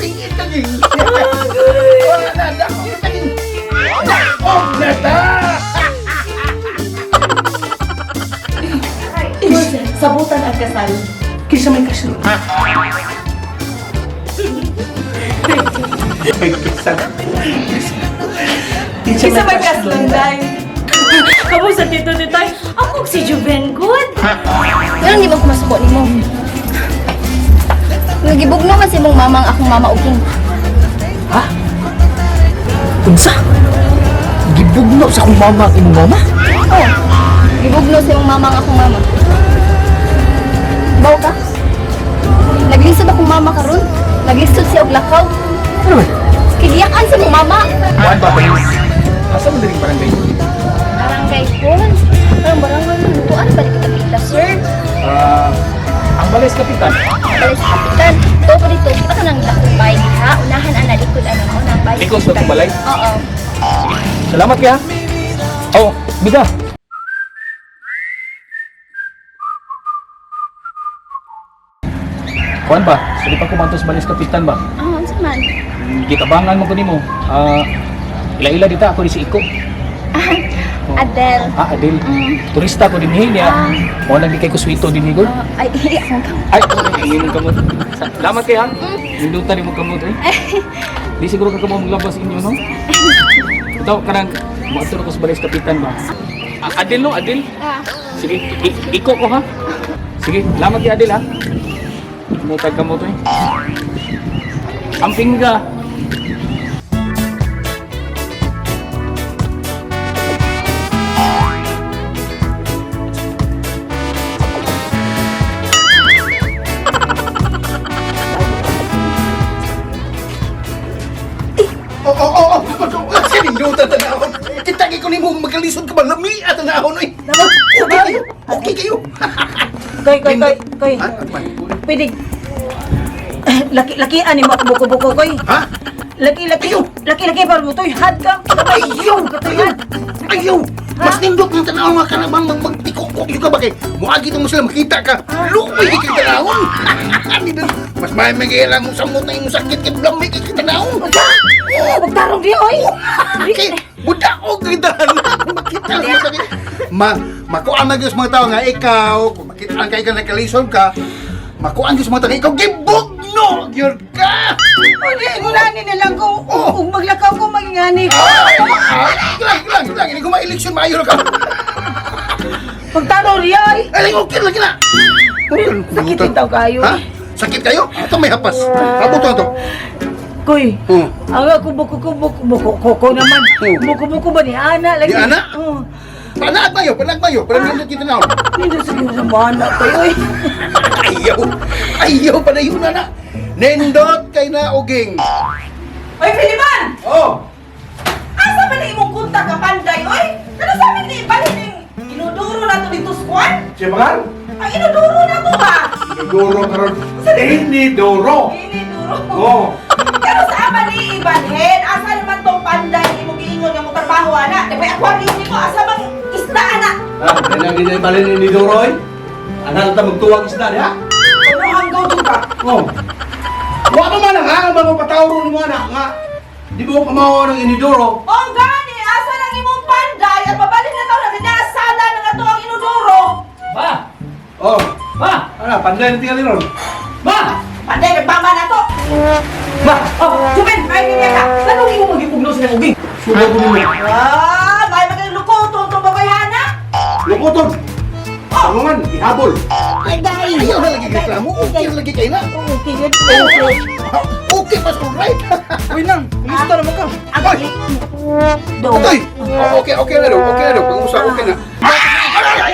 Tingin taging. Wala na, dako taging. Dako na ta. Sabutan ang kasal. Kisa may kasal. May kasal. Isa may kasunday. Kamu sa tito titay, ako si Juven Good. Pero di ba kumasuko ni mo? Nagibugno man si mong mama ang akong mama uging. Ha? Unsa? Gibugno sa akong mama ang imong mama? Oh, gibugno si mong mama ang akong mama. Baw ka? Naglisod akong mama karon. Naglisod siya og lakaw. Ano ba? Kidiyakan sa mong mama. Kuan ba kayo? Asa mo diring barangay? Barangay Pon. Parang barangay mo. Tuan ba di kita kita, sir? Ang Balis Kapitan. Balis kapitan. To pa dito, kita ka nang lakong bahay ha. Unahan ana likod ana mo nang bahay. Likod sa kapitan. balay? Oo. Salamat kaya. Oh, biga. Kuan ba? Sige pa kumantos Balis Kapitan ba? Ah, unsa man? Gitabangan mo ko nimo. Ila-ila dita ako di si Iko. Adel. Adil. Mm. Turista ko din niya. Mo nang kay ko swito din ni Ay, iyak ka. Ay, iyon ka mo. Salamat kay ha. Hindutan mo kamot eh. Di siguro ka mo maglabas inyo no. Ito kanang moadto ko sa Balis Kapitan ba. Adil no, Adil. Sige, iko ko ha. Sige, salamat kay Adil ha. Mutag ka mo to eh. Amping ka. Oh, kasi ninyutan tanahon. Kitagi ko ni mo magkalisod ka ba? Lami at tanahon eh. Okay kayo. Koy. Ha? Pwede. Laki-lakian ni mo ako buko-buko, koy. Ha? Laki-laki para mo to'y had ka. Ayaw! Ayaw! Mas nindot ng tanahon nga ka na bang magtikok-kok yung ka ba kay? Muagit mo sila makita ka. Luoy kay tanahon. Mas may magilang mo sa mutang yung sakit kay lami kay tanahon. Magtarong di, oy. Okay, budak o grindahan. Makita mo sa makuan na mga tao nga ikaw, kung makita ang kay ka nagkalisod ka, makuan sa mga tao nga ikaw, gibugno! Yun ka! Hindi, ngulani nilang ko. Kung maglakaw ko, magingani ko. Lang, hindi ko ma-eleksyon, maayo na ka. Magtarong di, oy. Ay, okay, lagi na. Sakit din daw kayo. Ha? Sakit kayo? Ito may hapas. Abot to ito. Koy, Hmm. ang ako buko naman. Buko ba ni Ana? Lagi. Di Ana? Oo. Panag mayo. Panag kita na. Hindi sa iyo sa mga anak kayo, oy. Ayaw pa na yun na. Nindot kay na uging. Oy, Piliman! Oh, Asa ba na imong kunta ka panday, oy? Ano sabi ni Balin inuduro na to dito squad? siya ba? Ang inuduro na to ba? Duro karon. Duro. Inuduro. Oh. Pero sa ama ni Ibanhen, asa naman tong panday imong giingon nga mo trabaho ana? Di ba aquarium nimo asa bang isda ana? Kaya hindi balin ni Doroy. Anak ta magtuwag isda niya. Ano hanggaw jud ka? Oh. Wa pa man nga ba mo patawro ni mo anak nga. Di mo kamaw ng inidoro. Ang gani asa nang imong panday at babalik na taw na kinasala na ato ang inuduro. Ba! Oh. Ba! Ana panday na tingali ron. Ba! Panday nagbamba na to. Ba! Oh, Juben, ay niya ka. Anong imo magipugno sa nang uging? Sugat ko nimo. May magluluko to babayhana. Lukoton. Ano man, ihabol. Ayaw na lagi reklamo. Okay na lagi kayo na. Okay, good. Okay pa so right. Uy nang, lista naman ka. Ay. Atoy. Okay na daw. Pangusa okay na. Ay.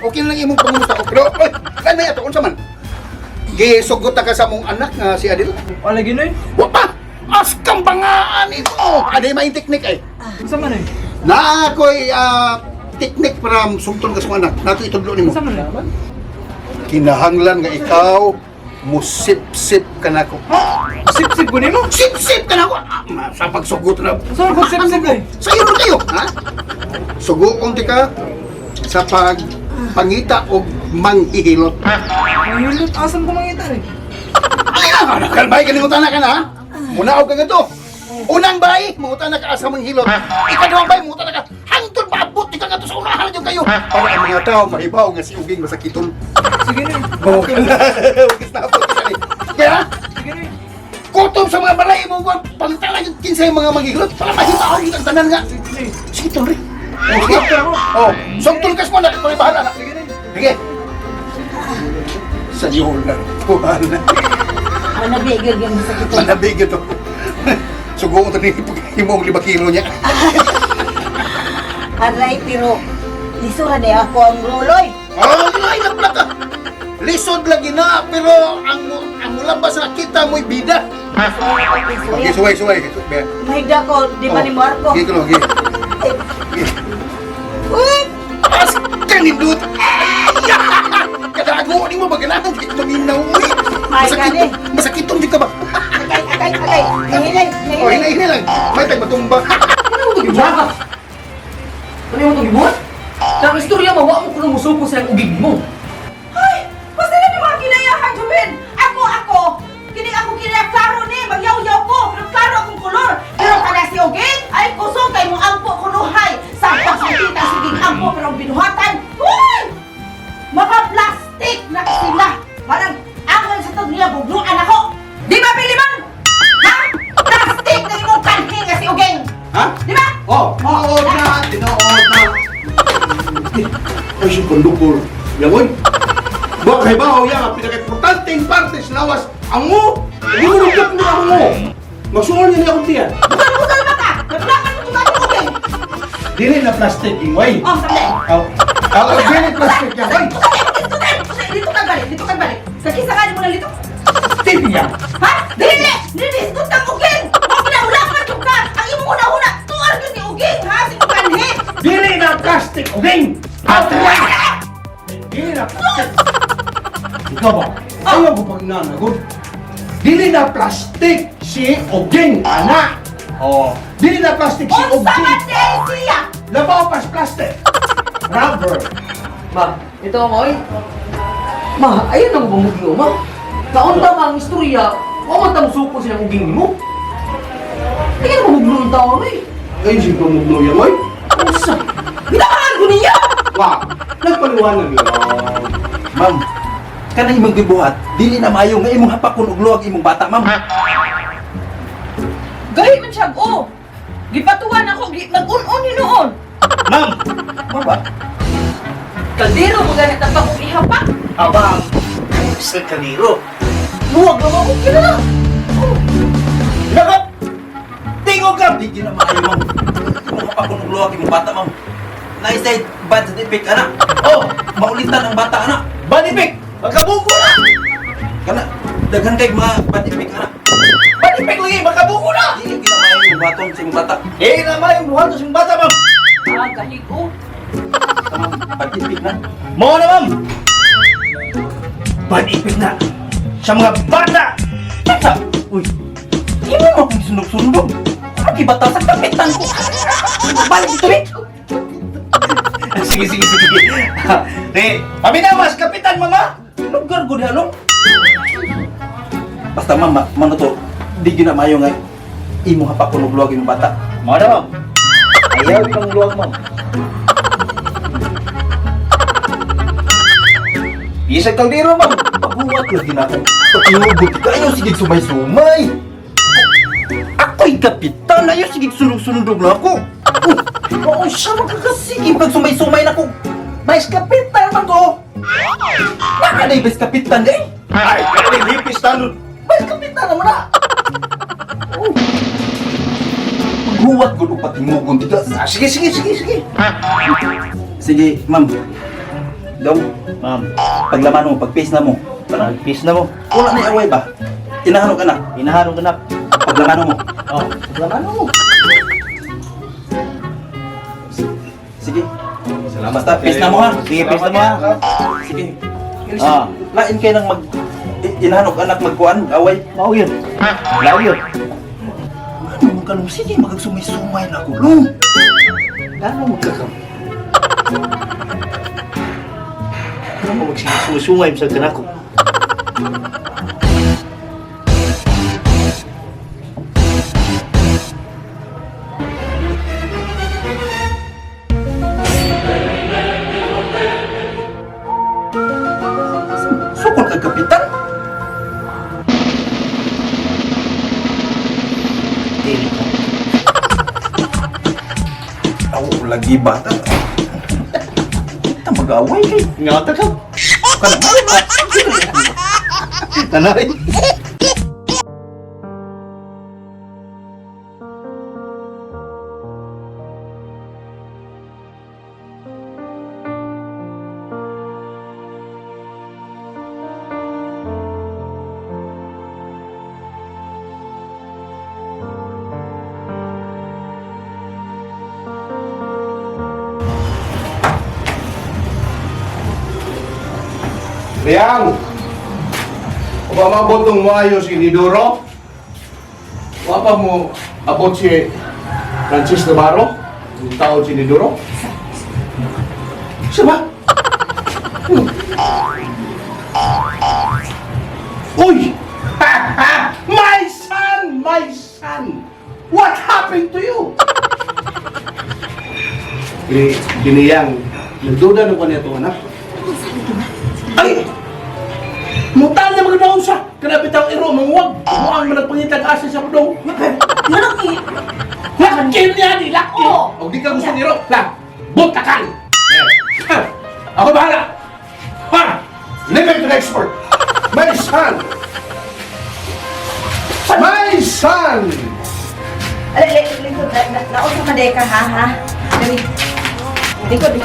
Okay na lang imong pangusa. Pero kan na ato unsa man? Gisugot ka sa mong anak nga si Adil. Wala ginoy. Wa pa. Askang bangaan ito. Aday may teknik ay. Sa man eh. Na ako'y teknik para sumtol ka sa mga anak. Nato itudlo nimo. Sa man naman. Kinahanglan nga ikaw musip-sip ka na ko. Sip-sip ko nimo. Sip-sip ka na ko. Sa pagsugot na. Sa ko sip-sip eh. Sa'yo na kayo, ha? Suguon ti ka sa pagpangita o manghihilot. Ang hilot asan ko mangita rin. Ay na! Ah, nakalbay kalimutan na ka na, ha? Munaog ka nga to. Unang bay, muta na ka asa manghilot. Ikadawang bay, muta na ka. Hangtod maabot, ika nga to sa unahan dyan kayo. Para ang mga tao, mahibaw nga si Uging masakiton. Sige na. Oo, wagis na abot ka ni. Kaya, Sige na. kutom sa mga balay mo, pangtala yung kinsa yung mga manghilot. Para mahibaw yung tagtanan nga. Sikitol rin. Sige. Oh, sugtol kas mo na, ito ay bahala na. Sige. Sa iyo na. Bahala. Manabigil yung sakit. Manabig ito. Sugo ito ni Himong 5 kilo niya. Aray, pero lisura na ako ang luloy. Ay, naplaka. Lisod lagi na, pero ang labas na kita mo'y bida. Okay, suway. Mahigda ko, di ba ni Marco? Sige, kulo, sige. Uy! As kanindut. Kadago, di mo ba ganahan? Di ko maminaw, uy. Masakitong di ka ba? Agay! Nahilay! O, hinay lang. May tayo matumba. Ano mo itong gibuhat ka? Ano mo itong gibuhat? Ang istorya mo, wala mo kung musuko sa ugig mo. Ay! Basta na mga kinayahan, Jubin! Ako! Kini ako kinaya klaro ni! Magyaw-yaw ko! Pero klaro akong kulor! Pero kada si Oging, ay kusog kay mo ampo kunuhay! Sa pagsikita siging ampo pero ang binuhatan! Uy! Mga plastic na sila! Parang angal sa tag nila bugluan ako! Di ba, Piliman? Ha? Plastic na imong kanhi nga si Oging! Ha? Di ba? Oh, tinood na. Ay, si kondukor. Yawoy. Buwag kay bahaw yan, ang pinaka-importanteng parte sa lawas, ang mo. Hindi mo nagkap na ang mo. Masuol niya niya akong tiyan. Bukal ba ka? Naglakan mo tumayo ko, Oging! Dili na plastic, ingway. Oh, sandali! Dili plastic yan, way. Dito ka balik. Kasi sakali mo na dito. TV yan. Ha? Dili! Dito kang Uging! Huwag na ulakan yung ka! Ang imo una-una, tuwar yun ni Uging, ha? Si Kanhi! Dili na plastic, Uging. Dili na plastic. Ikaw ba? Ayaw ko pag nanagod. Dili na plastic si Uging, anak. Oh, dili na plastic si Unsa Uging. man din siya! Labaw pas plastic. Rubber. Ma, ito mo eh. Ma, ayun ang bumugyo, ma. Kaunta ka ang istorya, wala man suko siya ng uging mo. Hindi ka bumugyo ng tao eh. Ay, si Pamuglo yan, oy. Usa. Binakangan ko niya! Wa, nagpaliwanag lang. Ma'am, kanang imong gibuhat, dili na maayo nga imong hapakon og luwag imong bata, ma'am. Gahi man siya, oh! Gipatuwan ako, nag-un-un ni noon! Ma'am, ba? Kaldero mo ganit ang bagong ihapak! Abang, sa kaniro. Luwag naman ako kilala! Dapat tingog ka, di na maayo, ma'am. Imong hapakon og luwag imong bata, ma'am. Naisay bad effect anak. Oh, maulitan ang bata anak. Bad effect. Magkabuko na. Kana daghan kay mga bad effect anak. Bad effect lagi magkabuko na. Dili kita maayo imong baton sa imong bata. Na maayo imong baton sa imong bata, ma'am. Ah, gahi ko! Ma'am, bad effect na. Mao na, ma'am. Bad effect na. Sa mga bata. Tata. Uy. Imo mo kung sunog-sunog. Aki bata sa kapitan ko. Balik dito, eh. Sige. Te, paminawas, kapitan, mama. Lugar ko diha, no? Basta, mama, mano to, di gina mayo nga imo hapakon og luwag imong bata. Mao na, ma'am. Ayaw yung luwag, ma'am. Isag kaldero, ma'am. Paghuwat lagi na ako. Pag-inugot ka, ayaw sige sumay-sumay. Ako'y kapitan, ayaw sige sunog-sunog na ako. Oo, siya magkakasige pag sumay-sumay na ko. Vice kapitan man ko. Baka na yung vice kapitan eh. Ay, kaya na yung hipis tanong. Vice kapitan naman na. Maghuwat ko nung patimugon dito. Sige. Sige, ma'am. Dong, ma'am. Paglaman mo, pag-face na mo. Pag-face na mo. Wala na yung away ba? Inahanong ka na. Paglaman mo. Oh, paglaman mo. Sige. Salamat. Basta, peace na mo ha. Sige, peace na mo ha. Sige. Lain kayo nang inahanok anak magkuhan, away. Mao yun. Lao yun. Ano mo kanong sige, magagsumay-sumay na kulong. Gano'n mo kakam? Ano mo magsisumay sa kanako? kay kapitan. Dili ko. Ako lagi bata. Kita mag-away kay. Ngata ka. Kana ba? Tanay. Riang! Wa mabot ng maayos si Nidoro? Wa pa mo abot si Francis Navarro? Yung tao si Nidoro? Siya ba? Uy! Ha, ha! My son! My son! What happened to you? Diniyang, nagduda ng kanya itong anak. Ay! Mutal na magdaon siya! Kanapitang iro, manguwag! Muang managpangitag asa siya mo dong! Lalaki! Lakil niya ni! Lakil! Oo. O di ka gusto ni Ro, lang! Buntakan! Ha! Ako bahala! Ha! Leave it to the expert! My son! My son! Lingkod, naon sa madeka ha? Dali. Lingkod.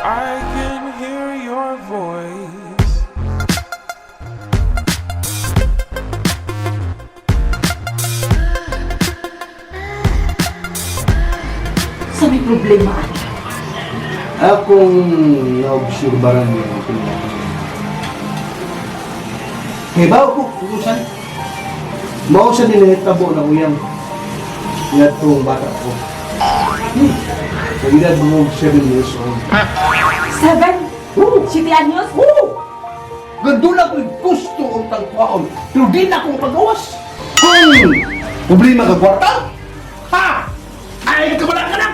I can hear your voice. Sa may problema. Akong naobserbaran niya ang pinag- May bawa ko, kukusan. Bawa sa nilahitabo na uyang nga itong bata ko. Sa edad mo 7 years old. 7? Oo! 7 anyos? Oo! Gandula ko'y gusto ang tangkwaon, pero di na akong pagawas. Problema ka kwarta? Ha! Ay, kabala ka na!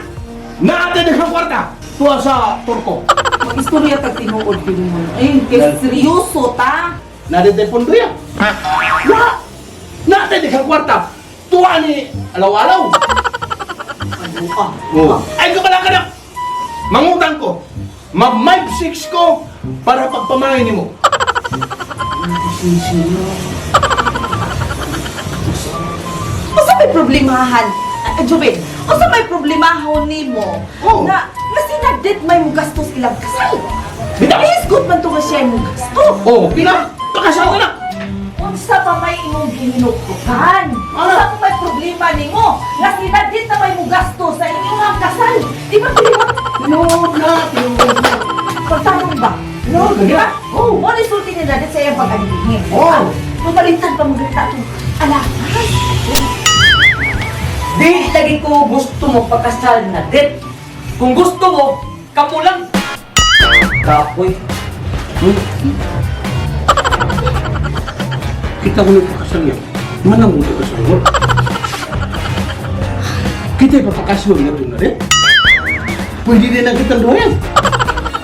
Natin ang kwarta! Tuwa sa Turko. Mag-istorya tag tinuod din mo. Ay, kay seryoso ta. Natin ang pondo yan. Na! Natin ang kwarta! Tuwa ni Alaw-alaw! Ano ka? Oo. Ay, kabala ka na! Mangutang ko! Ma-5-6 ko para pagpamahin mo. Asa may problemahan? Jubin, asa may problemahan ni mo? Oo. Na sinadit may mo gastos ilang kasal. Bitaw! Hisgot man to nga siya mo gasto. Oo, pila! Pakasal ka na! Unsa pa may imong ginutukan? Ano? Unsa pa may problema nimo? Nga sinadit na may mo gasto sa inyong kasal. Di ba kiliwat? Tinawag na! Tinawag na! Pagtanong ba? No, Di ba? Oo. Mo ni sulti ni Dadit sa iyang pag-alihin. Oo. Pabalitan pa mo ganita itong alaman. Di lagi ko gusto mo pagkasal na det. Kung gusto mo, kamo lang. Kapoy. Kita ko yung pakasal yan. Manang mo ito kasal mo. Kita yung papakasal yan doon na rin. Pwede din ang kitang doyan.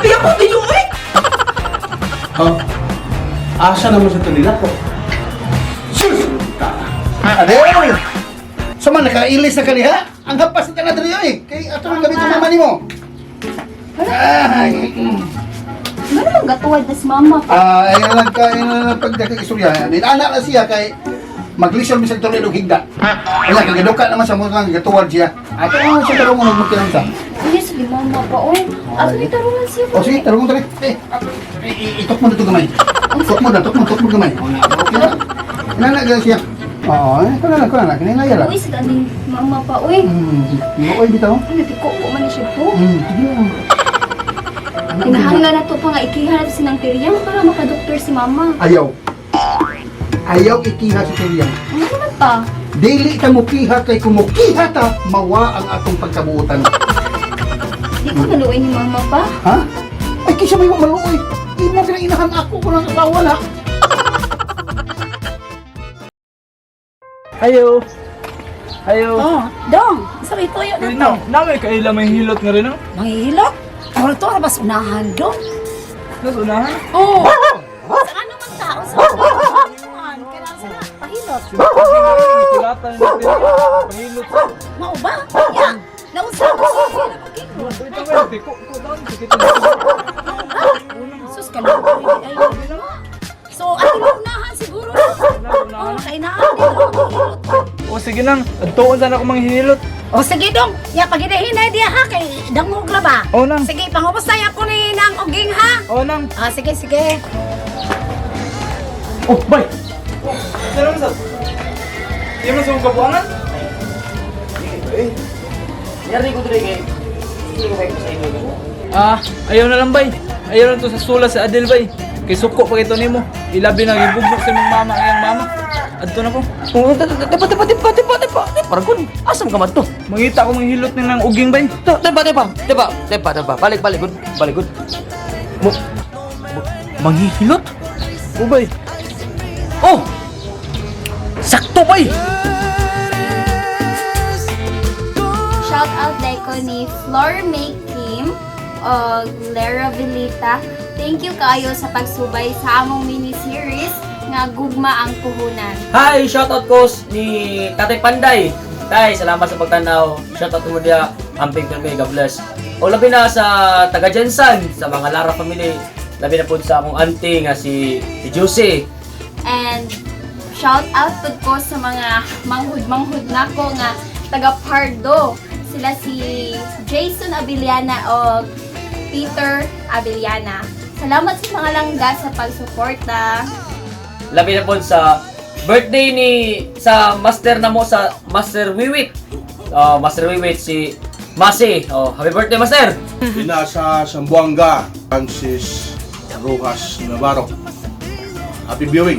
Kaya ko din yung eh! Ha? Asa naman sa kanila ko? Sus! Adel! Sama nakailis na kaniha? Ang hapas ka na dito eh. Kay ato ang gamit ng mama ni mo. Ay! Ano ang gatuwad na si mama pa? Ayun lang pagdakag-istorya. Nilana na siya kay maglisyon bisag tuloy ng higda. Wala, kagaduka naman sa mga gatuwad siya. Ato naman siya tarong mo magkilang sa. Ano sige mama pa, oy. Asa may tarungan siya O sige, tarong mo tayo. Itok mo dito gamay. Tok mo gamay. O na, okay na. Inanagal siya. Oo, ko na. Kinangaya lang. Uy, sa galing mama pa, oy. Oy, bitaw. Ano, tiko ko man siya po. Sige lang. Kinahanglan na to pa nga ikihan natin sinang tiryang para makadoktor si mama. Ayaw ikiha si Tiriang. Ano naman pa? Dili ka mukiha kay kumukiha ta, mawa ang atong pagkabuutan. Di ko naluoy ni mama pa. Ha? Ay, kisa may maluoy. Di mo inahan ako kung ang asawa na. Ayo. Ayo. Oh, dong. Sa may tuyo na to. Namay kaila may hilot nga rin, no? Manghihilot? Pero to, mas unahan dong. Tapos unahan. Oo. Sa ano man tao sa unahan? Kailangan sila pahilot. Kulatan na natin. Pahilot sa. Mao ba? Kaya, naunsa ko sa sila pagkikro. Ito ba? Tiko doon. Sikito. Sus, kalong ay so, ato na unahan siguro. Oo, kainaan din ako maghilot. O sige nang. Adtoon sana ako manghilot. O sige dong, ya paginahinay diya ha, kay dangog la ba? O nang. Sige, pangubos tayo ako ni Nang Uging ha. O nang. Ah, sige, sige. Oh, bay. Sino mo sa? Di mo sa kabuangan? Yari ko dito kay. Hindi ko kayo sa inyo. Ah, ayaw na lang bay. Ayaw na to sa sula sa Adel bay. Kay suko pa ito nimo. Ilabi na gibugok sa imong mama ang mama. Adto na ko. Oh, tepa. Parang kun. Asam ka man to? Mangita ko manghilot ni nang uging bay. Tepa. Balik good. Manghihilot? O bay. Oh! Sakto bay! Shout out dai ko ni Floor Make Kim o Lera Velita. Thank you kayo sa pagsubay sa among mini-series nga Gugma ang Puhunan. Hi! Shoutout ko ni Tatay Panday. Tay, salamat sa pagtanaw. Shoutout mo dia, amping kami, God bless. O labi na sa taga Jensan, sa mga Lara family. Labi na po sa akong auntie nga si Juicy. And shout out pud ko sa mga manghud nako nga taga Pardo. Sila si Jason Abiliana o Peter Abiliana. Salamat sa mga langga sa pagsuporta. Labi na po sa birthday sa master na mo sa Master Wiwit. Master Wiwit si Masi. Happy birthday, Master! Pinasa Sambuanga, Francis Rojas Navarro. Happy viewing!